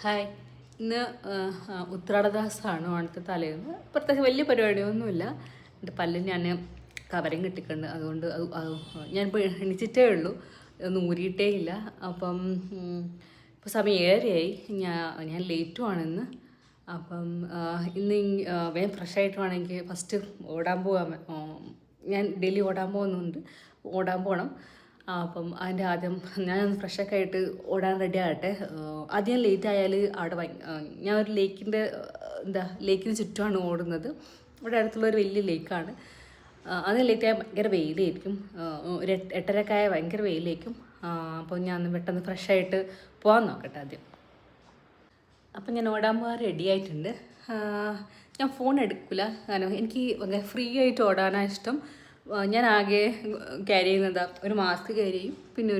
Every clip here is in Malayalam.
ഹായ്. ഇന്ന് ഉത്രാടദാസമാണ് ഓണത്തെ തലേന്ന്. പ്രത്യേകിച്ച് വലിയ പരിപാടിയൊന്നുമില്ല. എൻ്റെ പല്ലിന് ഞാൻ കവരം കിട്ടിയിട്ടുണ്ട്. അതുകൊണ്ട് ഞാനിപ്പോൾ എണീച്ചിട്ടേ ഉള്ളൂ, ഒന്നും ഊരിയിട്ടേ ഇല്ല. അപ്പം ഇപ്പോൾ സമയം 7:30 ഞാൻ ലേറ്റുമാണ് ഇന്ന്. അപ്പം ഇന്ന് വേഗം ഫ്രഷായിട്ട് വേണമെങ്കിൽ ഫസ്റ്റ് ഓടാൻ പോകാൻ. ഞാൻ ഡെയിലി ഓടാൻ പോകുന്നുണ്ട്, ഓടാൻ പോകണം. അപ്പം അതിൻ്റെ ആദ്യം ഞാനൊന്ന് ഫ്രഷൊക്കെ ആയിട്ട് ഓടാൻ റെഡി ആകട്ടെ. ആദ്യം ലേറ്റ് ആയാൽ അവിടെ ഞാൻ ഒരു ലേക്കിന് ചുറ്റുമാണ് ഓടുന്നത്. ഇവിടെ അടുത്തുള്ളൊരു വലിയ ലേക്കാണ്. അത് ലേറ്റ് ആയാൽ ഭയങ്കര വെയിലായിരിക്കും. ഒരു 8:30 ആയാൽ ഭയങ്കര വെയിലായിരിക്കും. അപ്പോൾ ഞാൻ പെട്ടെന്ന് ഫ്രഷായിട്ട് പോകാൻ നോക്കട്ടെ ആദ്യം. അപ്പം ഞാൻ ഓടാൻ പോകാൻ റെഡി ആയിട്ടുണ്ട്. ഞാൻ ഫോൺ എടുക്കില്ല, കാരണം എനിക്ക് ഫ്രീ ആയിട്ട് ഓടാനാണ് ഇഷ്ടം. ഞാൻ ആകെ ക്യാരി ചെയ്യുന്നത് ഒരു മാസ്ക് ക്യാരി ചെയ്യും, പിന്നെ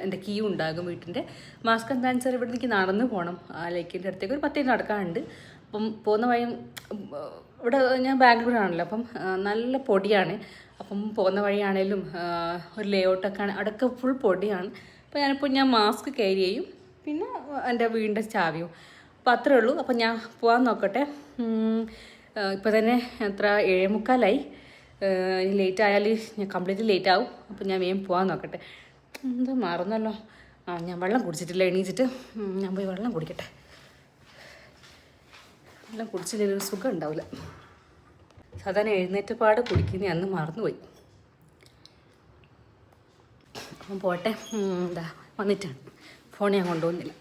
എൻ്റെ കീ ഉണ്ടാകും വീട്ടിൻ്റെ. മാസ്ക് എന്താണെന്ന് വെച്ചാൽ ഇവിടെ എനിക്ക് നടന്ന് പോകണം ലേക്കിൻ്റെ അടുത്തേക്ക്. ഒരു 10 നടക്കാനുണ്ട്. അപ്പം പോകുന്ന വഴി ഇവിടെ ഞാൻ ബാംഗ്ലൂരാണല്ലോ, അപ്പം നല്ല പൊടിയാണ്. അപ്പം പോകുന്ന വഴിയാണേലും ഒരു ലേഔട്ടൊക്കെ അവിടെയൊക്കെ ഫുൾ പൊടിയാണ്. അപ്പോൾ ഞാൻ മാസ്ക് ക്യാരി ചെയ്യും, പിന്നെ എൻ്റെ വീടിൻ്റെ ചാവിയും. അപ്പോൾ അത്രേ ഉള്ളൂ. അപ്പം ഞാൻ പോകാൻ നോക്കട്ടെ. ഇപ്പോൾ തന്നെ എത്ര 7:45. ലേറ്റ് ആയാൽ ഞാൻ കംപ്ലീറ്റ് ലേറ്റ് ആവും. അപ്പം ഞാൻ വേഗം പോകാൻ നോക്കട്ടെ. എന്താ മറന്നല്ലോ, ഞാൻ വെള്ളം കുടിച്ചിട്ടില്ല. എണീച്ചിട്ട് ഞാൻ പോയി വെള്ളം കുടിക്കട്ടെ. വെള്ളം കുടിച്ചില്ലെങ്കിൽ ഒരു സുഖം ഉണ്ടാവില്ല. സാധാരണ എഴുന്നേറ്റപ്പാട് കുടിക്കുന്ന അന്ന് മറന്നുപോയി. അപ്പം പോട്ടെ. വന്നിട്ടാണ്, ഫോൺ ഞാൻ കൊണ്ടുപോകുന്നില്ല.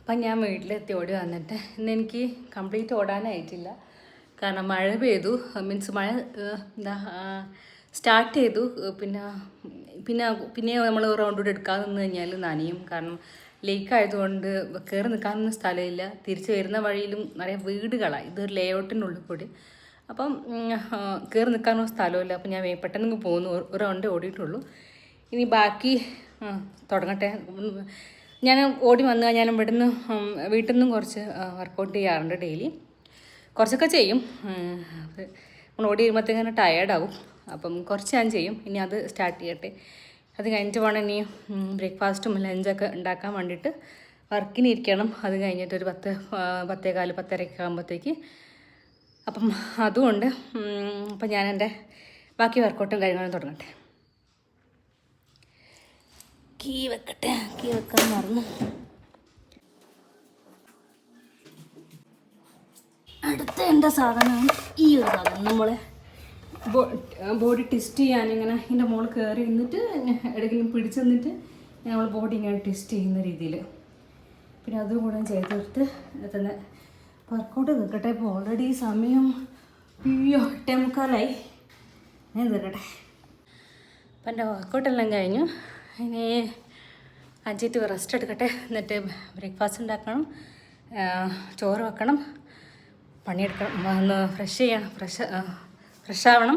അപ്പം ഞാൻ വീട്ടിലെത്തി ഓടി വന്നിട്ട് ഇന്ന് എനിക്ക് കംപ്ലീറ്റ് ഓടാനായിട്ടില്ല. കാരണം മഴ പെയ്തു. മഴ സ്റ്റാർട്ട് ചെയ്തു. പിന്നെ നമ്മൾ റൗണ്ട് കൂടെ എടുക്കാൻ നിന്ന് കഴിഞ്ഞാൽ നനയും. കാരണം ലേക്ക് ആയതുകൊണ്ട് കയറി നിൽക്കാനൊന്നും സ്ഥലമില്ല. തിരിച്ച് വരുന്ന വഴിയിലും നിറയെ വീടുകളാണ്. ഇതൊരു ലേഔട്ടിൻ്റെ ഉള്ളിൽ കൂടി. അപ്പം കയറി നിൽക്കാനോ സ്ഥലമില്ല. അപ്പം ഞാൻ പെട്ടെന്ന് പോകുന്നു. ഒരു റൗണ്ടേ ഓടിയിട്ടുള്ളൂ. ഇനി ബാക്കി തുടങ്ങട്ടെ. ഞാൻ ഓടി വന്നു കഴിഞ്ഞാൽ വീട്ടിൽ നിന്നും കുറച്ച് വർക്കൗട്ട് ചെയ്യാറുണ്ട് ഡെയിലി. കുറച്ചൊക്കെ ചെയ്യും. നമ്മൾ ഓടി കഴിയുമ്പോഴത്തേക്കും ടയേർഡാവും. അപ്പം കുറച്ച് ഞാൻ ചെയ്യും. ഇനി അത് സ്റ്റാർട്ട് ചെയ്യട്ടെ. അത് കഴിഞ്ഞിട്ട് വേണം ഇനി ബ്രേക്ക്ഫാസ്റ്റും ലഞ്ചൊക്കെ ഉണ്ടാക്കാൻ വേണ്ടിയിട്ട് വർക്കിന് ഇരിക്കണം. അത് കഴിഞ്ഞിട്ട് ഒരു 10:15 10:30 ആകുമ്പോഴത്തേക്ക്. അപ്പം അതുകൊണ്ട് അപ്പം ഞാൻ എൻ്റെ ബാക്കി വർക്കൗട്ടും കാര്യങ്ങളും തുടങ്ങട്ടെ. കീ വെക്കാൻ മറന്നു. അടുത്ത എൻ്റെ സാധനമാണ് ഈ ഒരു സാധനം. നമ്മളെ ബോഡി ടെസ്റ്റ് ചെയ്യാൻ ഇങ്ങനെ ഇതിൻ്റെ മുകളിൽ കയറി നിന്നിട്ട് എവിടെയെങ്കിലും പിടിച്ചു നിന്നിട്ട് നമ്മൾ ബോഡി ഇങ്ങനെ ടെസ്റ്റ് ചെയ്യുന്ന രീതിയിൽ. പിന്നെ അതും കൂടെ ചെയ്ത് കൊടുത്ത് തന്നെ വർക്കൗട്ട് നിൽക്കട്ടെ. ഇപ്പോൾ ഓൾറെഡി സമയം 8:45. ഞാൻ തീർക്കട്ടെ. അപ്പം എൻ്റെ വർക്കൗട്ടെല്ലാം കഴിഞ്ഞു. ഇനി 5 റെസ്റ്റ് എടുക്കട്ടെ. എന്നിട്ട് ബ്രേക്ക്ഫാസ്റ്റ് ഉണ്ടാക്കണം, ചോറ് വെക്കണം, പണിയെടുക്കണം, ഒന്ന് ഫ്രഷ് ചെയ്യണം, ഫ്രഷ് ആവണം.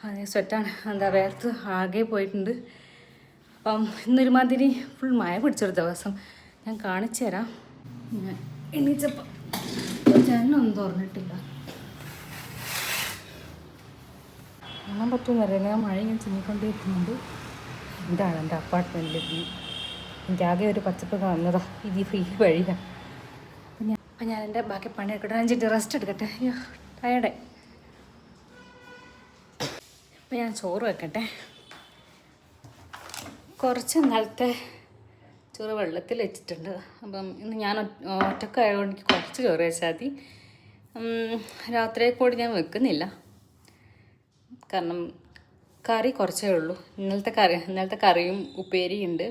അതേ സ്വെറ്റാണ്, വേർത്ത് ആകെ പോയിട്ടുണ്ട്. അപ്പം ഇന്നൊരുമാതിരി ഫുൾ മഴ പിടിച്ചൊരു ദിവസം. ഞാൻ കാണിച്ചു തരാം. എണീച്ചപ്പം ജനലൊന്നും തുറന്നിട്ടില്ല. കാണാൻ പറ്റുമെന്നറിയില്ല, മഴ ഞാൻ ചിന്നിക്കൊണ്ടിരിക്കുന്നുണ്ട്. ഇതാണ് എൻ്റെ അപ്പാർട്ട്മെൻറ്റിൽ വ്യൂ. എനിക്കാകെ ഒരു പച്ചപ്പ് കാണുന്നതാ ഈ വഴിയാണ്. അപ്പം ഞാൻ എൻ്റെ ബാക്കി പണി എടുക്കട്ടെ. 5 റെസ്റ്റ് എടുക്കട്ടെ. അയ്യോ ടയർഡായി. അപ്പം ഞാൻ ചോറ് വെക്കട്ടെ. കുറച്ച് നാളത്തെ ചോറ് വെള്ളത്തിൽ വെച്ചിട്ടുണ്ട്. അപ്പം ഇന്ന് ഞാൻ ഒറ്റക്കായതുകൊണ്ട് എനിക്ക് കുറച്ച് ചോറ് വെച്ചാൽ മതി. രാത്രിയെ കൂടി ഞാൻ വെക്കുന്നില്ല, കാരണം കറി കുറച്ചേ ഉള്ളൂ. ഇന്നലത്തെ കറിയും ഉപ്പേരിയും ഉണ്ട്.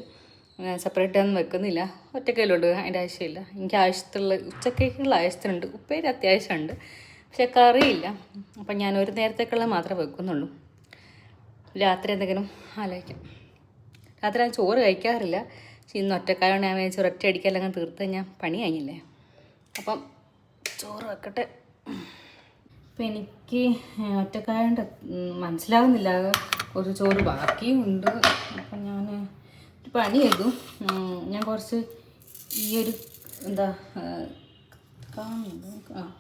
സെപ്പറേറ്റ് ഒന്നും വെക്കുന്നില്ല. ഒറ്റക്കല്ലുണ്ട്, അതിൻ്റെ ആവശ്യമില്ല. എനിക്ക് ആവശ്യത്തിലുള്ള ഉച്ചക്കേക്കുള്ള ആവശ്യത്തിനുണ്ട്. ഉപ്പേരി അത്യാവശ്യമുണ്ട്, പക്ഷെ കറിയില്ല. അപ്പം ഞാൻ ഒരു നേരത്തേക്കുള്ള മാത്രമേ വെക്കുന്നുള്ളൂ. രാത്രി എന്തെങ്കിലും ആലോചിക്കാം. രാത്രി ഞാൻ ചോറ് കഴിക്കാറില്ല. പക്ഷെ ഇന്ന് ഒറ്റക്കായോണ്ട് ഞാൻ വിചാരിച്ചു ഒരൊറ്റ അടിക്കെല്ലാം തീർത്ത് കഴിഞ്ഞാൽ പണി കഴിഞ്ഞില്ലേ. അപ്പം ചോറ് വെക്കട്ടെ. അപ്പം എനിക്ക് ഒറ്റക്കായോണ്ട് മനസ്സിലാകുന്നില്ല, ഒരു ചോറ് ബാക്കിയും ഉണ്ട്. അപ്പം ഞാൻ ഒരു പണി ചെയ്തു. ഞാൻ കുറച്ച് ഈ ഒരു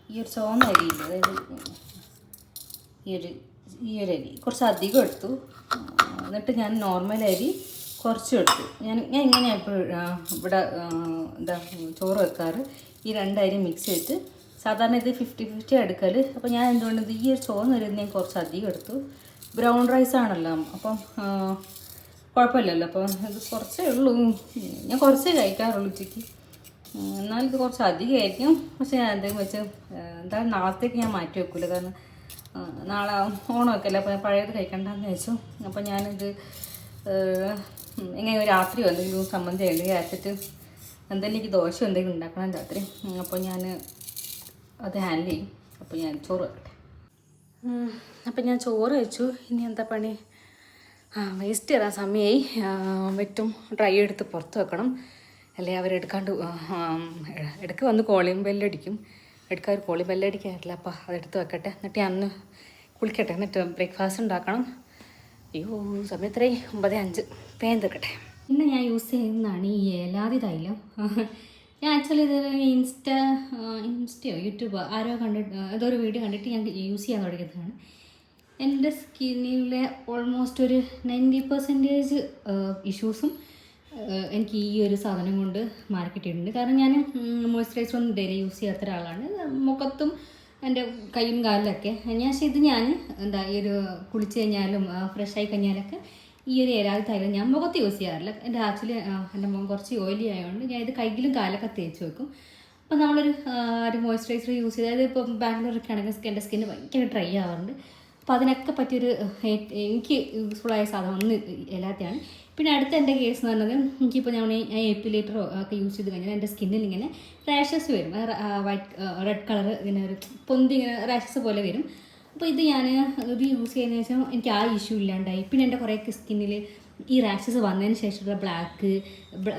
ഈ ഒരു ചുവന്ന അരിയില്ല, അതായത് ഈ ഒരു അരി കുറച്ച് അധികം എടുത്തു. എന്നിട്ട് ഞാൻ നോർമൽ അരി കുറച്ച് എടുത്തു. ഞാൻ ഇങ്ങനെയാണ് ഇപ്പോൾ ഇവിടെ എന്താ ചോറ് വെക്കാറ്. ഈ രണ്ടരി മിക്സ് ചെയ്തിട്ട് സാധാരണ ഇത് 50-50 എടുക്കൽ. അപ്പോൾ ഞാൻ എന്തുകൊണ്ട് ഈ ഒരു ചോറ് വരുന്നതിന് കുറച്ച് അധികം എടുത്തു. ബ്രൗൺ റൈസ് ആണല്ലോ, അപ്പം കുഴപ്പമില്ലല്ലോ. അപ്പോൾ ഇത് കുറച്ചേ ഉള്ളൂ, ഞാൻ കുറച്ചേ കഴിക്കാറുള്ളൂ ഉച്ചയ്ക്ക്. എന്നാൽ ഇത് കുറച്ച് അധികമായിരിക്കും. പക്ഷേ ഞാൻ എന്തെങ്കിലും വെച്ച് എന്തായാലും നാളത്തേക്ക് ഞാൻ മാറ്റി വെക്കില്ല. കാരണം നാളെ ഓണമൊക്കെ അല്ലേ, അപ്പോൾ പഴയത് കഴിക്കണ്ടെന്ന് വെച്ചു. അപ്പോൾ ഞാനിത് എങ്ങനെ രാത്രി എന്തെങ്കിലും സംബന്ധം അല്ലെങ്കിൽ അരച്ചിട്ട് എന്തെങ്കിലും എനിക്ക് ദോശ എന്തെങ്കിലും ഉണ്ടാക്കണം രാത്രി. അപ്പോൾ ഞാൻ അത് ഹാൻഡിൽ ചെയ്യും. അപ്പോൾ ഞാൻ ചോറ് വെക്കട്ടെ. അപ്പം ഞാൻ ചോറ് വെച്ചു. ഇനി എന്താ പണി? വേസ്റ്റ് ചെയ്യാൻ സമയമായി. വെറ്റും ഡ്രൈ എടുത്ത് പുറത്ത് വെക്കണം, അല്ലേ അവരെടുക്കാണ്ട് ഇടയ്ക്ക് വന്ന് കോളിംഗ് ബെല്ലടിക്കും. എടുക്കാൻ ഒരു കോളിംഗ് ബെല്ലടിക്കാറില്ല. അപ്പോൾ അതെടുത്ത് വെക്കട്ടെ. എന്നിട്ട് ഞാൻ ഒന്ന് കുളിക്കട്ടെ, എന്നിട്ട് ബ്രേക്ക്ഫാസ്റ്റ് ഉണ്ടാക്കണം. അയ്യോ സമയം എത്രയായി? 9:05. പേൻ തീർക്കട്ടെ. പിന്നെ ഞാൻ യൂസ് ചെയ്യുന്നതാണ് ഈ ഏലാതി തൈലം. ഞാൻ ആക്ച്വലി ഇത് ഇൻസ്റ്റയോ യൂട്യൂബോ ആരോ കണ്ടിട്ട് ഏതൊരു വീഡിയോ കണ്ടിട്ട് ഞാൻ യൂസ് ചെയ്യാൻ തുടങ്ങിയതാണ്. എൻ്റെ സ്കിന്നിലെ ഓൾമോസ്റ്റ് ഒരു 90% ഇഷ്യൂസും എനിക്ക് ഈ ഒരു സാധനം കൊണ്ട് മാറി കിട്ടിയിട്ടുണ്ട്. കാരണം ഞാൻ മോയ്സ്ചറൈസർ ഒന്നും ഡെയിലി യൂസ് ചെയ്യാത്ത ഒരാളാണ്. മുഖത്തും എൻ്റെ കൈയും കാലിലൊക്കെ ഇത് ഞാൻ എന്താ ഈ ഒരു കുളിച്ച് കഴിഞ്ഞാലും ഫ്രഷായി കഴിഞ്ഞാലൊക്കെ ഈ ഒരു ഏലാതി തൈലം ഞാൻ മുഖത്ത് യൂസ് ചെയ്യാറില്ല. എൻ്റെ ആക്ച്വലി എൻ്റെ മുഖം കുറച്ച് ഓയിലി ആയതുകൊണ്ട് ഞാൻ ഇത് കൈയിലും കാലൊക്കെ തേച്ച് വെക്കും. അപ്പോൾ നമ്മളൊരു ഒരു മോയ്സ്ചറൈസർ യൂസ് ചെയ്ത്, അതായത് ഇപ്പോൾ ബാംഗ്ലൂരൊക്കെ ആണെങ്കിൽ എൻ്റെ സ്കിന്ന് ഭയങ്കര ഡ്രൈ ആവാറുണ്ട്. അപ്പോൾ അതിനൊക്കെ പറ്റിയൊരു എനിക്ക് യൂസ്ഫുള്ളായ സാധനം ഒന്ന് ഏലാത്തിയാണ്. പിന്നെ അടുത്ത എൻ്റെ കേസ് എന്ന് പറഞ്ഞത്, എനിക്കിപ്പോൾ ഞാൻ എപ്പിലേറ്ററോ ഒക്കെ യൂസ് ചെയ്ത് കഴിഞ്ഞാൽ എൻ്റെ സ്കിന്നിൽ ഇങ്ങനെ റാഷസ് വരും. റെഡ് കളർ ഇങ്ങനെ ഒരു പൊന്തി ഇങ്ങനെ റാഷസ് പോലെ വരും. അപ്പോൾ ഇത് ഞാൻ ഇത് യൂസ് ചെയ്യുന്നതിന് ശേഷം എനിക്ക് ആ ഇഷ്യൂ ഇല്ലാണ്ടായി. പിന്നെ എൻ്റെ കുറേ സ്കിന്നിൽ ഈ റാഷസ് വന്നതിന് ശേഷമുള്ള ബ്ലാക്ക്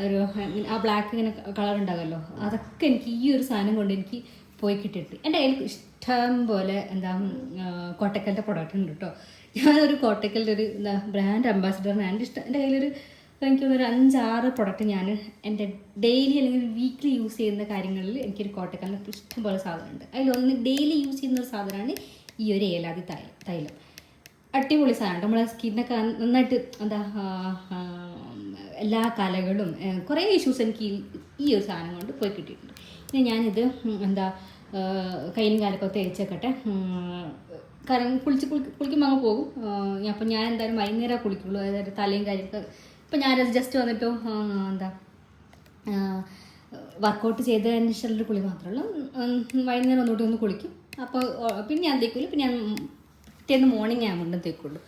ഒരു ആ ബ്ലാക്ക് ഇങ്ങനെ കളർ ഉണ്ടാകുമല്ലോ, അതൊക്കെ എനിക്ക് ഈ ഒരു സാധനം കൊണ്ട് എനിക്ക് പോയി കിട്ടിയിട്ട്. എൻ്റെ കയ്യിൽ ഇഷ്ടം പോലെ എന്താ കോട്ടക്കലിൻ്റെ പ്രൊഡക്റ്റ് ഉണ്ട് കേട്ടോ. ഞാനൊരു കോട്ടക്കലിൻ്റെ ഒരു എന്താ ബ്രാൻഡ് അംബാസിഡറാണ്. എൻ്റെ കയ്യിലൊരു എനിക്ക് തോന്നുന്നൊരു 5-6 പ്രൊഡക്റ്റ് ഞാൻ എൻ്റെ ഡെയിലി അല്ലെങ്കിൽ വീക്ക്ലി യൂസ് ചെയ്യുന്ന കാര്യങ്ങളിൽ എനിക്കൊരു കോട്ടക്കലിൻ്റെ ഇഷ്ടം പോലെ സാധനമുണ്ട്. അതിലൊന്ന് ഡെയിലി യൂസ് ചെയ്യുന്ന ഒരു സാധനമാണ് ഈ ഒരു ഏലാതി തൈലം. അടിപൊളി സാധനം. നമ്മളെ സ്കിന്നൊക്കെ നന്നായിട്ട് എന്താ എല്ലാ കലകളും കുറേ ഇഷ്യൂസ് എനിക്ക് ഈ ഒരു സാധനം കൊണ്ട് പോയി കിട്ടിയിട്ടുണ്ട്. പിന്നെ ഞാനിത് എന്താ കയ്യിലും കാലൊക്കെ തേച്ചേക്കട്ടെ. കാരണം കുളിക്കുമ്പോൾ അങ്ങ് പോകും. അപ്പോൾ ഞാൻ എന്തായാലും വൈകുന്നേരം കുളിക്കുള്ളൂ. അതായത് തലയും കാര്യമൊക്കെ ഇപ്പം ഞാനത് ജസ്റ്റ് വന്നിട്ട് എന്താ വർക്കൗട്ട് ചെയ്തതിന് ശേഷമുള്ളൊരു കുളി മാത്രമല്ല, വൈകുന്നേരം ഒന്നുകൂടി ഒന്ന് കുളിക്കും. അപ്പോൾ പിന്നെ ഞാൻ തേക്കില്ല. പിന്നെ ഞാൻ പിറ്റേന്ന് മോർണിംഗ് ഞാൻ കൊണ്ടും തേക്കുള്ളൂ.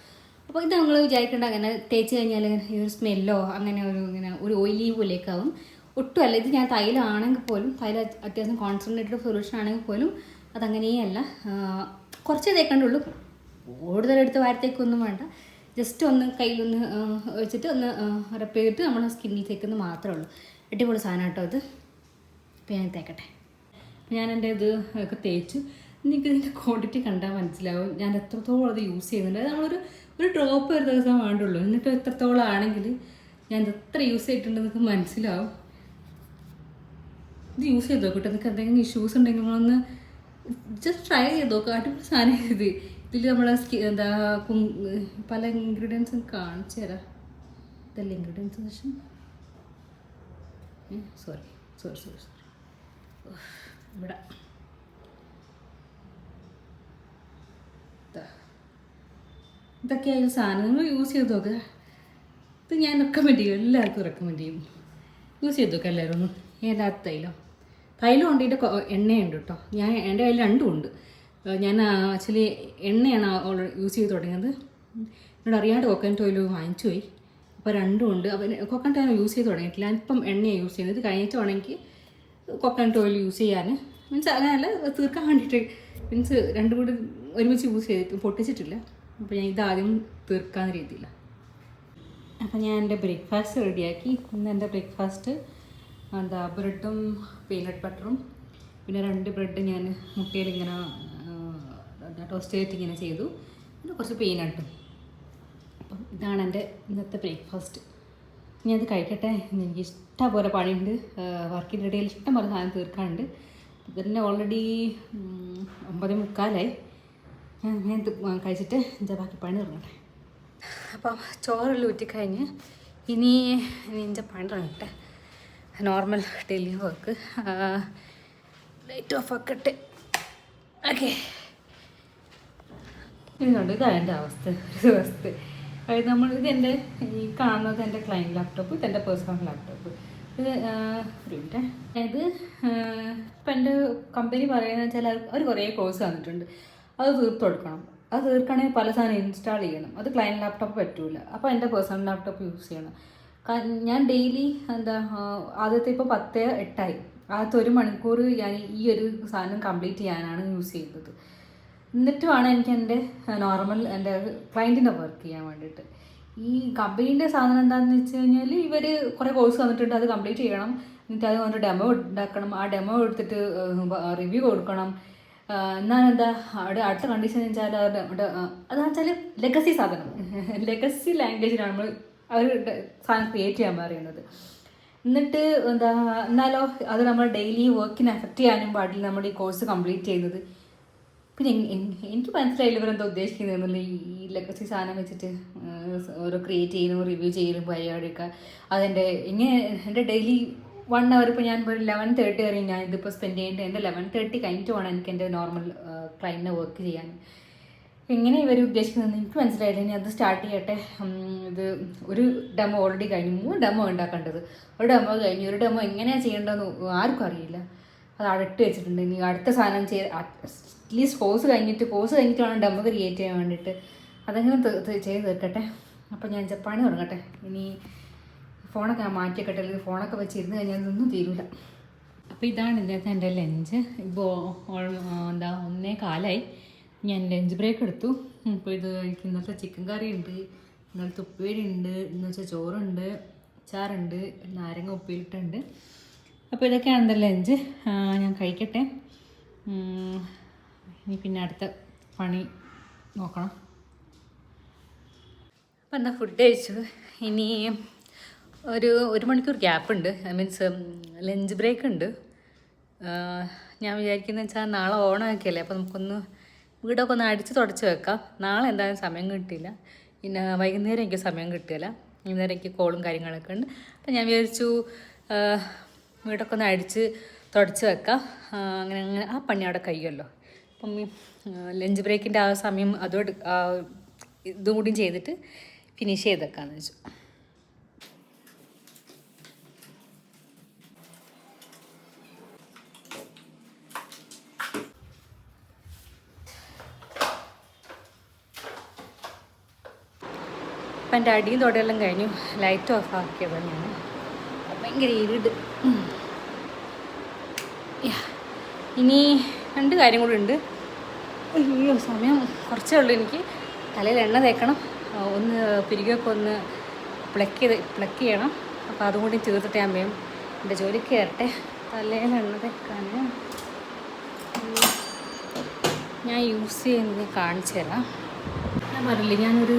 അപ്പോൾ ഇത് നമ്മൾ വിചാരിക്കേണ്ട അങ്ങനെ തേച്ച് കഴിഞ്ഞാൽ ഈ ഒരു സ്മെല്ലോ അങ്ങനെ ഇങ്ങനെ ഒരു ഓയിലി പോലെയൊക്കെയാവും. ഒട്ടുമല്ല. ഇത് ഞാൻ തൈലമാണെങ്കിൽ പോലും, തൈലം അത്യാവശ്യം കോൺസെൻട്രേറ്റഡ് സൊല്യൂഷൻ ആണെങ്കിൽ പോലും അതങ്ങനെയല്ല. കുറച്ചേ തേക്കണ്ടുള്ളൂ, കൂടുതലെടുത്ത് വാരത്തേക്കൊന്നും വേണ്ട. ജസ്റ്റ് ഒന്ന് കയ്യിലൊന്ന് വെച്ചിട്ട് ഒന്ന് റെപ്പ് ചെയ്തിട്ട് നമ്മൾ സ്കിന്നിൽ തേക്കുന്നത് മാത്രമേ ഉള്ളൂ. അടിപൊളി സാധനം കേട്ടോ ഇത്. അപ്പോൾ ഞാൻ തേക്കട്ടെ. ഞാൻ എൻ്റെ ഇത് ഒക്കെ തേച്ചു. നിങ്ങൾക്ക് ഇതിൻ്റെ ക്വാണ്ടിറ്റി കണ്ടാൽ മനസ്സിലാവും ഞാൻ എത്രത്തോളം അത് യൂസ് ചെയ്യുന്നുണ്ട്. നമ്മളൊരു ഡ്രോപ്പ് ഒരു ദിവസം വേണ്ടുള്ളൂ. എന്നിട്ട് എത്രത്തോളം ആണെങ്കിൽ ഞാൻ എത്ര യൂസ് ചെയ്തിട്ടുണ്ടെന്നൊക്കെ മനസ്സിലാവും. ഇത് യൂസ് ചെയ്ത് നോക്കട്ടെ. നിങ്ങൾക്ക് എന്തെങ്കിലും ഇഷ്യൂസ് ഉണ്ടെങ്കിൽ നിങ്ങളൊന്ന് ജസ്റ്റ് ട്രൈ ചെയ്ത് നോക്കുക. അടിപൊളി സാധനം ഇത്. ഇതിൽ നമ്മളെ എന്താ പല ഇൻഗ്രീഡിയൻസും കാണിച്ചു തരാം. ഇതല്ല ഇൻഗ്രീഡിയൻസ് പക്ഷേ സോറി ഇവിടെ ഇതൊക്കെയായാലും സാധനങ്ങൾ യൂസ് ചെയ്ത് നോക്കുക. ഇത് ഞാൻ റെക്കമെൻഡ് ചെയ്യും, എല്ലാവർക്കും റെക്കമെൻഡ് ചെയ്യും. യൂസ് ചെയ്ത് നോക്കുക എല്ലാവരും ഒന്ന്. ഏതാത്ത തൈലം ഉണ്ട്, ഇതിൻ്റെ എണ്ണയുണ്ട് കേട്ടോ. എൻ്റെ കയ്യിൽ രണ്ടും ഉണ്ട്. ഞാൻ ആക്ച്വലി എണ്ണയാണ് യൂസ് ചെയ്ത് തുടങ്ങിയത്. എന്നോട് അറിയാണ്ട് കോക്കനട്ട് ഓയിൽ വാങ്ങിച്ചു പോയി. അപ്പോൾ രണ്ടും ഉണ്ട്. അപ്പോൾ കോക്കനട്ട് ഓയിൽ യൂസ് ചെയ്ത് തുടങ്ങിയിട്ടില്ല. ഇപ്പം എണ്ണയാണ് യൂസ് ചെയ്യുന്നത്. ഇത് കഴിഞ്ഞിട്ട് വേണമെങ്കിൽ കോക്കനട്ട് ഓയിൽ യൂസ് ചെയ്യാൻ മീൻസ് അങ്ങനെയല്ല, തീർക്കാൻ വേണ്ടിയിട്ട്. മീൻസ് രണ്ടും കൂടി ഒരുമിച്ച് യൂസ് ചെയ്തിട്ട് പൊട്ടിച്ചിട്ടില്ല. അപ്പോൾ ഞാൻ ഇതാദ്യം തീർക്കാവുന്ന രീതിയില്ല. അപ്പോൾ ഞാൻ എൻ്റെ ബ്രേക്ക്ഫാസ്റ്റ് റെഡിയാക്കി. ഇന്ന് എൻ്റെ ബ്രേക്ക്ഫാസ്റ്റ് എന്താ ബ്രെഡും പീനട്ട് ബട്ടറും പിന്നെ 2 ബ്രെഡ് ഞാൻ മുട്ടയിൽ ഇങ്ങനെ ടോസ്റ്റ് ചെയ്തിട്ട് ഇങ്ങനെ ചെയ്തു. പിന്നെ കുറച്ച് പീനട്ടും. അപ്പം ഇതാണ് എൻ്റെ ഇന്നത്തെ ബ്രേക്ക്ഫാസ്റ്റ്. ഞാനത് കഴിക്കട്ടെ. എനിക്ക് ഇഷ്ടം പോലെ പണിയുണ്ട്. വർക്കിൻ്റെ ഇടയിൽ ഇഷ്ടം പോലെ സാധനം തീർക്കാനുണ്ട്. ഇതന്നെ ഓൾറെഡി 9:45. ഞാൻ കഴിച്ചിട്ട് എൻ്റെ ബാക്കി പണി തുടങ്ങട്ടെ. അപ്പം ചോറെല്ലാം ഊറ്റിക്കഴിഞ്ഞ് ഇനി എൻ്റെ പണി തുടങ്ങട്ടെ. Normal daily work. Light off ആക്കട്ടെ. ഓക്കെ, ഇതുകൊണ്ട് ഇതാണ് എൻ്റെ അവസ്ഥ ഒരു ദിവസത്തെ. അതായത് ഇതെൻ്റെ ഈ കാണുന്നത് എൻ്റെ ക്ലയൻറ്റ് ലാപ്ടോപ്പ്, ഇതെൻ്റെ പേഴ്സണൽ ലാപ്ടോപ്പ്. ഇത് ഒരു മിനിറ്റ്. അതായത് ഇപ്പം എൻ്റെ കമ്പനി പറയുന്നത് വെച്ചാൽ അവർ കുറേ കോഴ്സ് തന്നിട്ടുണ്ട്, അത് തീർത്ത് കൊടുക്കണം. അത് തീർക്കണമെങ്കിൽ പല സാധനം ഇൻസ്റ്റാൾ ചെയ്യണം. അത് ക്ലയൻറ്റ് ലാപ്ടോപ്പ് പറ്റൂല. അപ്പോൾ എൻ്റെ പേഴ്സണൽ ലാപ്ടോപ്പ് യൂസ് ചെയ്യണം. ഞാൻ ഡെയിലി ആദ്യത്തെ ഇപ്പോൾ 10:08 ആദ്യത്തെ 1 മണിക്കൂർ ഞാൻ ഈ ഒരു സാധനം കംപ്ലീറ്റ് ചെയ്യാനാണ് യൂസ് ചെയ്യുന്നത്. എന്നിട്ടുമാണ് എനിക്ക് എൻ്റെ നോർമൽ എൻ്റെ ക്ലയൻറ്റിൻ്റെ വർക്ക് ചെയ്യാൻ വേണ്ടിയിട്ട്. ഈ കമ്പനീൻ്റെ സാധനം എന്താണെന്ന് വെച്ച് കഴിഞ്ഞാൽ ഇവർ കുറേ കോഴ്സ് തന്നിട്ടുണ്ട്, അത് കംപ്ലീറ്റ് ചെയ്യണം. എന്നിട്ട് അത് വന്നിട്ട് ഡെമോ ഉണ്ടാക്കണം. ആ ഡെമോ എടുത്തിട്ട് റിവ്യൂ കൊടുക്കണം. എന്നാലെന്താ അവിടെ അടുത്ത കണ്ടീഷൻ എന്ന് വെച്ചാൽ അതെന്ന് വെച്ചാൽ ലെഗസി സാധനം, ലെഗസി ലാംഗ്വേജിലാണ് നമ്മൾ അവർ സാധനം ക്രിയേറ്റ് ചെയ്യാൻ പറയുന്നത്. എന്നിട്ട് എന്നാലോ അത് നമ്മൾ ഡെയിലി വർക്കിനെ എഫക്റ്റ് ചെയ്യാനും പാടില്ല നമ്മൾ ഈ കോഴ്സ് കംപ്ലീറ്റ് ചെയ്യുന്നത്. പിന്നെ എനിക്ക് മനസ്സിലായില്ല ഇവരെന്താ ഉദ്ദേശിക്കുന്നതെന്നുള്ള ഈ ലെഗസി സാധനം വെച്ചിട്ട് ഓരോ ക്രിയേറ്റ് ചെയ്യുന്നു, റിവ്യൂ ചെയ്യുന്നു പരിപാടിയൊക്കെ. അതെൻ്റെ എൻ്റെ ഡെയിലി 1 hour ഇപ്പോൾ ഞാൻ ഒരു 11:30 വരെ ഞാൻ ഇതിപ്പോൾ സ്പെൻഡ് ചെയ്യേണ്ടത്. എൻ്റെ 11:30 കഴിഞ്ഞിട്ട് വേണം എനിക്ക് എൻ്റെ നോർമൽ ക്ലയൻറ്റിനെ വർക്ക് ചെയ്യാൻ. എങ്ങനെ ഇവർ ഉദ്ദേശിക്കുന്നതെന്ന് എനിക്ക് മനസ്സിലായില്ല. ഇനി അത് സ്റ്റാർട്ട് ചെയ്യട്ടെ. ഇത് ഒരു ഡെമോ ഓൾറെഡി കഴിഞ്ഞു, 3 ഡെമോ ഉണ്ടാക്കേണ്ടത്. ഒരു ഡെമോ കഴിഞ്ഞു, ഒരു ഡെമോ എങ്ങനെയാണ് ചെയ്യേണ്ടതെന്ന് ആർക്കും അറിയില്ല. അത് അവിടെ ഇട്ട് വെച്ചിട്ടുണ്ട്. ഇനി അടുത്ത സാധനം അറ്റ്ലീസ്റ്റ് കോഴ്സ് കഴിഞ്ഞിട്ട് വേണം ഡെമോ ക്രിയേറ്റ് ചെയ്യാൻ വേണ്ടിയിട്ട്. അതെങ്ങനെ ചെയ്ത് തീർക്കട്ടെ. അപ്പോൾ ഞാൻ ജപ്പാണി തുടങ്ങട്ടെ. ഇനി ഫോണൊക്കെ ഞാൻ മാറ്റിയൊക്കട്ടെ, അല്ലെങ്കിൽ ഫോണൊക്കെ വെച്ചിരുന്ന് കഴിഞ്ഞാൽ അതൊന്നും തീരില്ല. അപ്പോൾ ഇതാണ് ഇന്നത്തെ എൻ്റെ ലഞ്ച്. ഇപ്പോൾ 1:15 ഞാൻ ലഞ്ച് ബ്രേക്ക് എടുത്തു. ഇപ്പോൾ ഇത് എനിക്ക് ഇന്നത്തെ ചിക്കൻ കറി ഉണ്ട്, ഇന്നലത്തെ ഉപ്പേരി ഉണ്ട്, ഇന്ന് വെച്ചാൽ ചോറുണ്ട്, അച്ചാറുണ്ട്, നാരങ്ങ ഉപ്പിലിട്ടുണ്ട്. അപ്പോൾ ഇതൊക്കെയാണ് എൻ്റെ ലഞ്ച്. ഞാൻ കഴിക്കട്ടെ. ഇനി പിന്നെ അടുത്ത പണി നോക്കണം. അപ്പോൾ എന്താ ഫുഡ് കഴിച്ചു. ഇനി ഒരു മണിക്കൂർ ഗ്യാപ്പ് ഉണ്ട്, മീൻസ് ലഞ്ച് ബ്രേക്ക് ഉണ്ട്. ഞാൻ വിചാരിക്കുന്നത് വെച്ചാൽ നാളെ ഓണമൊക്കെയല്ലേ, അപ്പോൾ നമുക്കൊന്ന് വീടൊക്കെ ഒന്ന് അടിച്ച് തുടച്ച് വെക്കാം. നാളെ എന്തായാലും സമയം കിട്ടില്ല, പിന്നെ വൈകുന്നേരം എനിക്ക് സമയം കിട്ടില്ല. വൈകുന്നേരം എനിക്ക് കോളും കാര്യങ്ങളൊക്കെ ഉണ്ട്. അപ്പം ഞാൻ വിചാരിച്ചു വീടൊക്കെ ഒന്ന് അടിച്ച് തുടച്ച് വെക്കാം. അങ്ങനെ ആ പണി അവിടെ കഴിയുമല്ലോ. അപ്പം ലഞ്ച് ബ്രേക്കിൻ്റെ ആ സമയം ഇതും കൂടിയും ചെയ്തിട്ട് ഫിനിഷ് ചെയ്തേക്കാമെന്ന് വെച്ചു. അപ്പം എൻ്റെ അടിയും തൊടയെല്ലാം കഴിഞ്ഞു. ലൈറ്റ് ഓഫ് ആക്കിയതാണ് ഞാൻ. ഭയങ്കര ഇരുട്. ഇനി 2 കാര്യം കൂടി ഉണ്ട്. അയ്യോ, സമയം കുറച്ചേ ഉള്ളൂ. എനിക്ക് തലയിൽ എണ്ണ തേക്കണം, ഒന്ന് പിരികൊക്കെ ഒന്ന് പ്ലക്ക് ചെയ്യണം. അപ്പോൾ അതും കൂടി തീർത്തിട്ട് ഞാൻ വേഗം എൻ്റെ ജോലിക്ക് കയറട്ടെ. തലയിൽ എണ്ണ തേക്കാൻ ഞാൻ യൂസ് ചെയ്യുന്നത് കാണിച്ചു തരാം. ഞാൻ പറഞ്ഞില്ലേ, ഞാനൊരു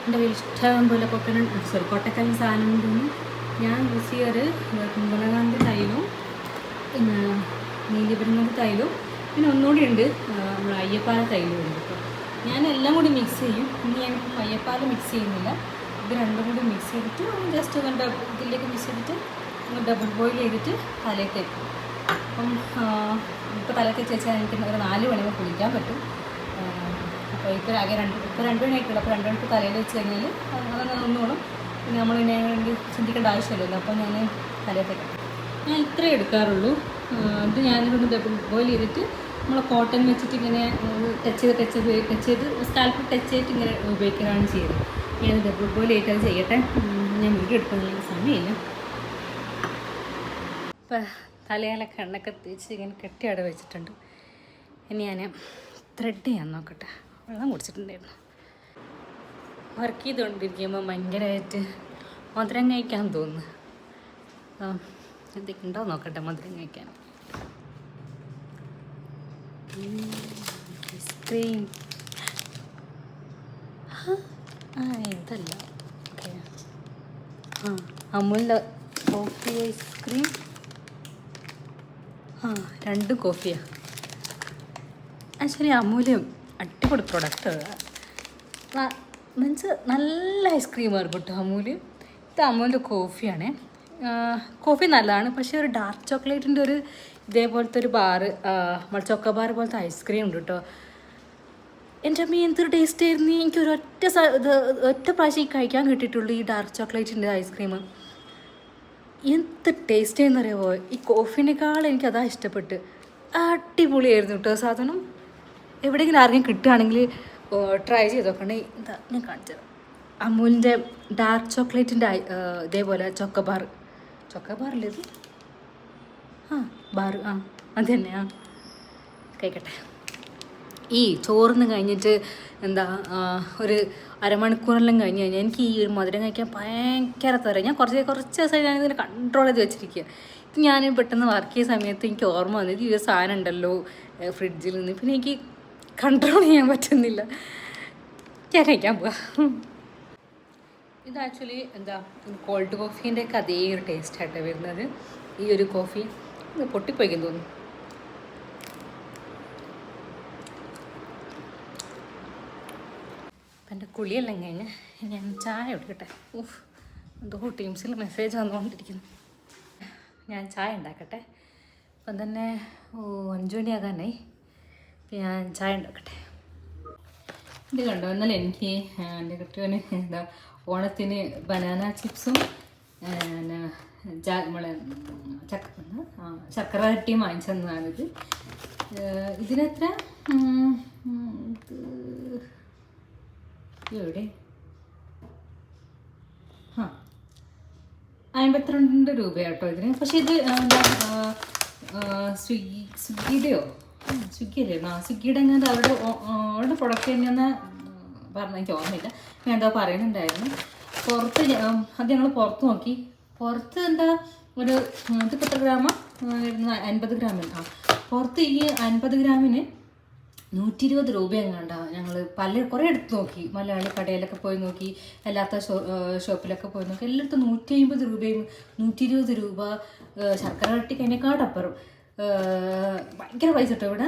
എൻ്റെ ഇഷ്ടം പോലെ കൊട്ടക്കല്ല് സാധനം കൊണ്ടൊന്നും ഞാൻ യൂസ് ചെയ്യാറ് കുമ്പളകാന്തി തൈലവും പിന്നെ നീലിപെരുങ്ങാന്തി തൈലവും പിന്നെ ഒന്നുകൂടി ഉണ്ട് നമ്മൾ അയ്യപ്പാല തൈലവും ഉണ്ട്. അപ്പോൾ ഞാൻ എല്ലാം കൂടി മിക്സ് ചെയ്യും. ഇനി ഞാൻ അയ്യപ്പാല മിക്സ് ചെയ്യുന്നില്ല, ഇത് രണ്ടും കൂടി മിക്സ് ചെയ്തിട്ട് ജസ്റ്റ് ഒന്ന് ഇതിലേക്ക് മിക്സ് ചെയ്തിട്ട് ഒന്ന് ഡബിൾ ബോയിൽ ചെയ്തിട്ട് തലയിൽ തേക്കും. അപ്പം ഇപ്പോൾ തലയിൽ തേച്ച് വെച്ചാൽ എനിക്ക് ഒരു 4 മണിക്ക് കുളിക്കാൻ പറ്റും. അപ്പോൾ ഇപ്പോൾ 2 മണിയായിട്ടുള്ളൂ. അപ്പോൾ 2 മണിക്ക് തലയിൽ വെച്ച് കഴിഞ്ഞാൽ അങ്ങനെ ഒന്നുകൂടും. പിന്നെ നമ്മൾ ഇതിനെ വേണ്ടി ചിന്തിക്കേണ്ട ആവശ്യമില്ലല്ലോ. അപ്പോൾ ഞാൻ തലയിൽ തേക്കാം. ഞാൻ ഇത്രയേ എടുക്കാറുള്ളൂ. ഇത് ഞാനിതൊന്ന് ഡബിൾ ബോയിൽ ചെയ്തിട്ട് നമ്മൾ കോട്ടൺ വെച്ചിട്ട് ഇങ്ങനെ ടച്ച് ചെയ്ത് സ്കാൽപ്പ് ടച്ച് ചെയ്തിട്ട് ഇങ്ങനെ ഉപയോഗിക്കാനാണ് ചെയ്യുന്നത്. ഞാൻ ഡബിൾ ബോയിൽ ചെയ്തിട്ട് അത് ചെയ്യട്ടെ. ഞാൻ വീഡിയോ എടുക്കുന്നതിന് സമയമില്ല. ഇപ്പം തലയിലൊക്കെ എണ്ണയൊക്കെ തേച്ച് ഇങ്ങനെ കെട്ടി അവിടെ വെച്ചിട്ടുണ്ട്. ഇനി ഞാൻ ത്രെഡ് ചെയ്യാൻ നോക്കട്ടെ. വെള്ളം കുടിച്ചിട്ടുണ്ടായിരുന്നു. വർക്ക് ചെയ്തുകൊണ്ടിരിക്കുമ്പോൾ ഭയങ്കരമായിട്ട് മധുരം കഴിക്കാൻ തോന്നുന്നു. എന്തൊക്കെ ഉണ്ടോ നോക്കട്ടെ മധുരം കഴിക്കാൻ. ഐസ്ക്രീം ഇതല്ല. ഓക്കെ, അമുലിൻ്റെ കോഫി ഐസ്ക്രീം. 2 കോഫിയാണ്. ആക്ച്വലി അമൂല് അടിപൊളി പ്രൊഡക്റ്റ്. മീൻസ് നല്ല ഐസ്ക്രീമായിരുന്നു കേട്ടോ അമൂല്. ഇത് ഇത് അമൂലിൻ്റെ കോഫിയാണ്. കോഫി നല്ലതാണ്, പക്ഷേ ഒരു ഡാർക്ക് ചോക്ലേറ്റിൻ്റെ ഒരു ഇതേപോലത്തെ ഒരു ബാറ്, നമ്മൾ ചോക്കോബാർ പോലത്തെ ഐസ്ക്രീം ഉണ്ട് കേട്ടോ. എൻ്റെ അമ്മ എന്തൊരു ടേസ്റ്റ് ആയിരുന്നു. എനിക്ക് ഒറ്റ പ്രാവശ്യം കഴിക്കാൻ കിട്ടിയിട്ടുള്ളൂ ഈ ഡാർക്ക് ചോക്ലേറ്റിൻ്റെ ഐസ്ക്രീം. എന്ത് ടേസ്റ്റ് ആയെന്നറിയാമോ? ഈ കോഫിനേക്കാൾ എനിക്കതാ ഇഷ്ടപ്പെട്ട്. അടിപൊളിയായിരുന്നു കേട്ടോ സാധനം. എവിടെയെങ്കിലും ആരെങ്കിലും കിട്ടുകയാണെങ്കിൽ ട്രൈ ചെയ്ത് നോക്കണേ. എന്താ ഞാൻ കാണിച്ചത്, അമൂലിൻ്റെ ഡാർക്ക് ചോക്ലേറ്റിൻ്റെ ഇതേപോലെ ചോക്കോബാറില്ലേ ഇത്? ബാർ അത് തന്നെ. കഴിക്കട്ടെ. ഈ ചോറിന് കഴിഞ്ഞിട്ട് എന്താ ഒരു അരമണിക്കൂറെല്ലാം കഴിഞ്ഞ് കഴിഞ്ഞാൽ എനിക്ക് ഈ ഒരു മധുരം കഴിക്കാൻ ഭയങ്കര തരാം. ഞാൻ കുറച്ച് ദിവസമായി ഞാനിതിനെ കൺട്രോൾ ചെയ്ത് വെച്ചിരിക്കുക. ഇത് ഞാൻ പെട്ടെന്ന് വർക്ക് ചെയ്യുന്ന സമയത്ത് എനിക്ക് ഓർമ്മ വന്നത് ഈ ഒരു സാധനം ഉണ്ടല്ലോ ഫ്രിഡ്ജിൽ നിന്ന്. പിന്നെ എനിക്ക് കൺട്രോൾ ചെയ്യാൻ പറ്റുന്നില്ല. ഞാൻ കഴിക്കാൻ പോവാം. ഇത് ആക്ച്വലി എന്താ കോൾഡ് കോഫീൻ്റെ ഒക്കെ അതേ ഒരു ടേസ്റ്റായിട്ടാണ് വരുന്നത്. ഈ ഒരു കോഫി പൊട്ടിപ്പോയിക്കെന്ന് തോന്നുന്നു. എൻ്റെ കുളിയെല്ലാം കഴിഞ്ഞ് ഞാൻ ചായ കുടിക്കട്ടെ. എന്തോ ടീംസിൽ മെസ്സേജ് വന്നുകൊണ്ടിരിക്കുന്നു. ഞാൻ ചായ ഉണ്ടാക്കട്ടെ. അപ്പം തന്നെ 5 മണിയാകാനായി. ഞാൻ ചായ ഉണ്ടാക്കട്ടെ. ഇത് കണ്ടോ, ഇന്നലെ എനിക്ക് എൻ്റെ കുട്ടിയോന് എന്താ ഓണത്തിന് ബനാന ചിപ്സും നമ്മളെ ചക്കര കട്ടിയും വാങ്ങിച്ചു തന്നതാണിത്. ഇതിനെത്ര എവിടെ 52 രൂപയാട്ടോ ഇതിന്. പക്ഷേ ഇത് എന്താ സ്വിഗ്ഗിയുടെയോ സ്വിഗ്ഗിയല്ലേ സ്വിഗ്ഗിയുടെ എങ്ങനെ അവരുടെ പ്രൊഡക്റ്റ് തന്നെയെന്ന് പറഞ്ഞ എനിക്ക് ഓർമ്മയില്ല. ഞാൻ എന്താ പറയുന്നുണ്ടായിരുന്നു. പുറത്ത് അത് ഞങ്ങൾ പുറത്ത് നോക്കി. പുറത്ത് എന്താ ഒരു ഇത് 10 ഗ്രാമ 50 ഗ്രാമിന്. പുറത്ത് ഈ 50 ഗ്രാമിന് 120 രൂപ എങ്ങാണ്ട. ഞങ്ങൾ കുറേ എടുത്ത് നോക്കി, മലയാളി കടയിലൊക്കെ പോയി നോക്കി, അല്ലാത്ത ഷോപ്പിലൊക്കെ പോയി നോക്കി. എല്ലായിടത്തും 150 രൂപയും 120 രൂപ. ശർക്കര കട്ടിക്ക് അതിനെക്കാട്ടപ്പുറം ഭയങ്കര പൈസ കേട്ടോ ഇവിടെ.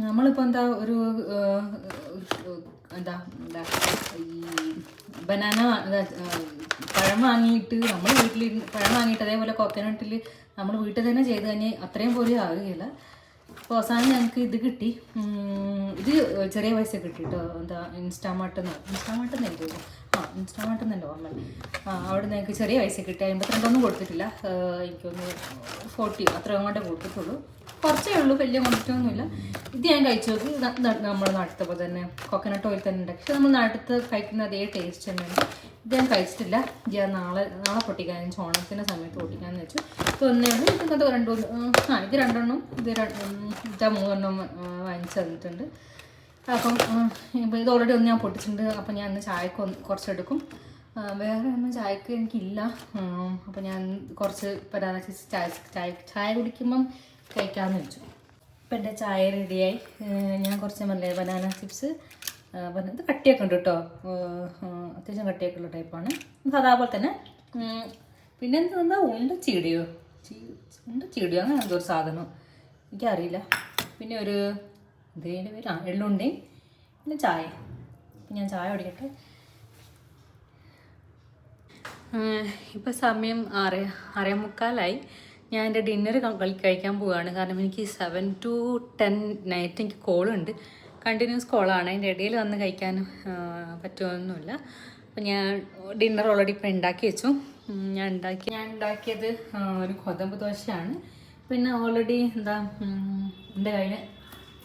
നമ്മളിപ്പോൾ എന്താ ഒരു എന്താ ഈ ബനാന പഴം വാങ്ങിയിട്ട് നമ്മൾ വീട്ടിൽ പഴം വാങ്ങിയിട്ട് അതേപോലെ കോക്കനട്ടിൽ നമ്മൾ വീട്ടിൽ തന്നെ ചെയ്ത് കഴിഞ്ഞാൽ അത്രയും പോലും ആവുകയില്ല. അപ്പോൾ അവസാനം ഞങ്ങൾക്ക് ഇത് കിട്ടി. ഇത് ചെറിയ പൈസ കിട്ടി കേട്ടോ. എന്താ ഇൻസ്റ്റാമാർട്ടെന്ന് എനിക്ക് ഇൻസ്റ്റാമാർട്ടെന്നല്ല ഓർമ്മ. അവിടെ നിന്ന് ഞങ്ങൾക്ക് ചെറിയ പൈസ കിട്ടി. 52 കൊടുത്തിട്ടില്ല, എനിക്കൊന്ന് 40 അത്ര അങ്ങോട്ടേ കൊടുത്തിട്ടുള്ളൂ. കുറച്ചേ ഉള്ളൂ, വലിയ ക്വാണ്ടിറ്റിയൊന്നുമില്ല. ഇത് ഞാൻ കഴിച്ചു നോക്കി. നമ്മുടെ നാട്ടിലത്തെ പോലെ തന്നെ കോക്കനട്ട് ഓയിൽ തന്നെ ഉണ്ടാക്കി. പക്ഷെ നമ്മൾ നാട്ടിലത്തെ കഴിക്കുന്ന അതേ ടേസ്റ്റ് തന്നെയുണ്ട്. ഇത് ഞാൻ കഴിച്ചിട്ടില്ല. ഞാൻ നാളെ പൊട്ടിക്കാൻ ഓണത്തിൻ്റെ സമയത്ത് പൊട്ടിക്കാമെന്ന് വെച്ചു. ഇപ്പോൾ ഒന്നേ ഉള്ളൂ. ഇതൊക്കെ ഇത് 2 ഇത് 3 വാങ്ങിച്ചു തന്നിട്ടുണ്ട്. അപ്പം ഇപ്പോൾ ഇത് ഓൾറെഡി ഒന്ന് ഞാൻ പൊട്ടിച്ചിട്ടുണ്ട്. അപ്പം ഞാൻ ഇന്ന് ചായക്ക് കുറച്ചെടുക്കും. വേറെ ഒന്നും ചായക്ക് എനിക്കില്ല. അപ്പം ഞാൻ കുറച്ച് ബനാന ചിപ്സ് ചായ കുടിക്കുമ്പം കഴിക്കാമെന്ന് വെച്ചു. ഇപ്പം എൻ്റെ ചായ റെഡിയായി. ഞാൻ കുറച്ച് ബനാന ചിപ്സ് ഇത് കട്ടിയൊക്കെ ഉണ്ട് കേട്ടോ. അത്യാവശ്യം കട്ടിയൊക്കെ ഉള്ള ടൈപ്പാണ്. അതേപോലെ തന്നെ പിന്നെ എന്താ ഉണ്ടച്ചീടിയോ അങ്ങനെ എന്തോ ഒരു സാധനം എനിക്കറിയില്ല. പിന്നെ ഒരു ഇതിൻ്റെ പേര് എള്ളുണ്ടയും പിന്നെ ചായ. അപ്പം ഞാൻ ചായ കുടിക്കട്ടെ. ഇപ്പം സമയം 6:45. ഞാൻ എൻ്റെ ഡിന്നർ കഴിക്കാൻ പോവുകയാണ്. കാരണം എനിക്ക് 7 to 10 നൈറ്റ് എനിക്ക് കോളുണ്ട്. കണ്ടിന്യൂസ് കോളാണ്. അതിൻ്റെ ഇടയിൽ വന്ന് കഴിക്കാൻ പറ്റുമൊന്നുമില്ല. അപ്പം ഞാൻ ഡിന്നർ ഓൾറെഡി ഇപ്പം ഉണ്ടാക്കി വെച്ചു. ഞാൻ ഉണ്ടാക്കിയത് ഒരു ഗോതമ്പ് ദോശയാണ്. പിന്നെ ഓൾറെഡി എന്താ എൻ്റെ കയ്യിൽ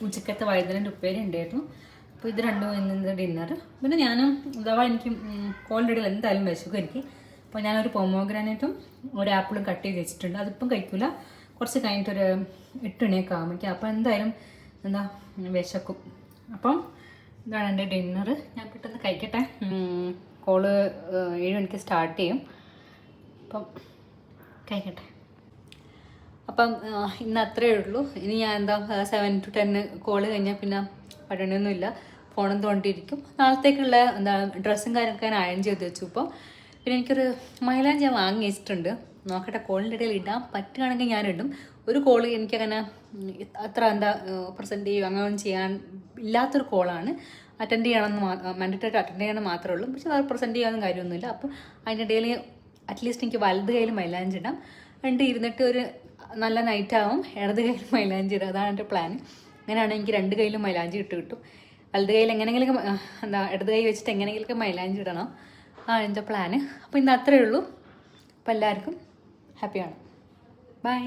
ഉച്ചക്കത്തെ വഴുതനൻ്റെ ഉപ്പേരി ഉണ്ടായിരുന്നു. അപ്പോൾ ഇത് രണ്ടും ഇന്നത്തെ ഡിന്നർ. പിന്നെ ഞാനും അഥവാ എനിക്ക് ഓൾറെഡി എന്തായാലും വിശക്കും എനിക്ക്. അപ്പോൾ ഞാനൊരു പൊമോഗ്രാനേറ്റും ഒരു ആപ്പിളും കട്ട് ചെയ്ത് വെച്ചിട്ടുണ്ട്. അതിപ്പം കഴിക്കില്ല, കുറച്ച് കഴിഞ്ഞിട്ടൊരു 8 മണിയൊക്കെ ആകുമ്പോഴേക്കും. അപ്പോൾ എന്തായാലും എന്താ വിശക്കും. അപ്പം ഇതാണ് എൻ്റെ ഡിന്നർ. ഞാൻ പെട്ടെന്ന് കഴിക്കട്ടെ. കോള് 7 മണിക്ക് സ്റ്റാർട്ട് ചെയ്യും. അപ്പം കഴിക്കട്ടെ. അപ്പം ഇന്ന് അത്രയേ ഉള്ളൂ. ഇനി ഞാൻ എന്താ 7 to 10 കോള് കഴിഞ്ഞാൽ പിന്നെ പഠനമൊന്നുമില്ല, ഫോണും തോണ്ടിയിരിക്കും. നാളത്തേക്കുള്ള എന്താ ഡ്രസ്സും കാര്യമൊക്കെ ഞാൻ അയൺ ചെയ്ത് വെച്ചു. ഇപ്പോൾ പിന്നെ എനിക്കൊരു മൈലാഞ്ചി ഞാൻ വാങ്ങി വെച്ചിട്ടുണ്ട്. നോക്കട്ടെ, കോളിൻ്റെ ഇടയിൽ ഇടാൻ പറ്റുകയാണെങ്കിൽ ഞാനിടും. ഒരു കോള് എനിക്കങ്ങനെ അത്ര എന്താ പ്രസൻറ്റ് ചെയ്യുക അങ്ങനെ ചെയ്യാൻ ഇല്ലാത്തൊരു കോളാണ്. അറ്റൻഡ് ചെയ്യണമെന്ന് മാൻഡേറ്ററി അറ്റൻഡ് ചെയ്യണം മാത്രമേ ഉള്ളൂ. പക്ഷെ അത് പ്രസൻറ്റ് ചെയ്യാനൊന്നും കാര്യമൊന്നുമില്ല. അപ്പം അതിൻ്റെ ഇടയിൽ അറ്റ്ലീസ്റ്റ് എനിക്ക് വലത് കയ്യിൽ മൈലാഞ്ചി ഇടാം, എന്നിട്ട് ഇരുന്നിട്ട് ഒരു നല്ല നൈറ്റാവും ഇടത് കയ്യിൽ മൈലാഞ്ചി ഇടുക. അതാണ് എൻ്റെ പ്ലാൻ. അങ്ങനെയാണെങ്കിൽ എനിക്ക് 2 കയ്യിലും മൈലാഞ്ചി ഇട്ട് കിട്ടും. വലത് കയ്യിൽ എങ്ങനെയെങ്കിലും ഇടത് കൈ വെച്ചിട്ട് എങ്ങനെയെങ്കിലും മൈലാഞ്ചി ഇടണം. ആ എൻ്റെ പ്ലാന്. അപ്പോൾ ഇന്ന് അത്രയേ ഉള്ളൂ. അപ്പോൾ എല്ലാവർക്കും ഹാപ്പിയാണ്. ബൈ.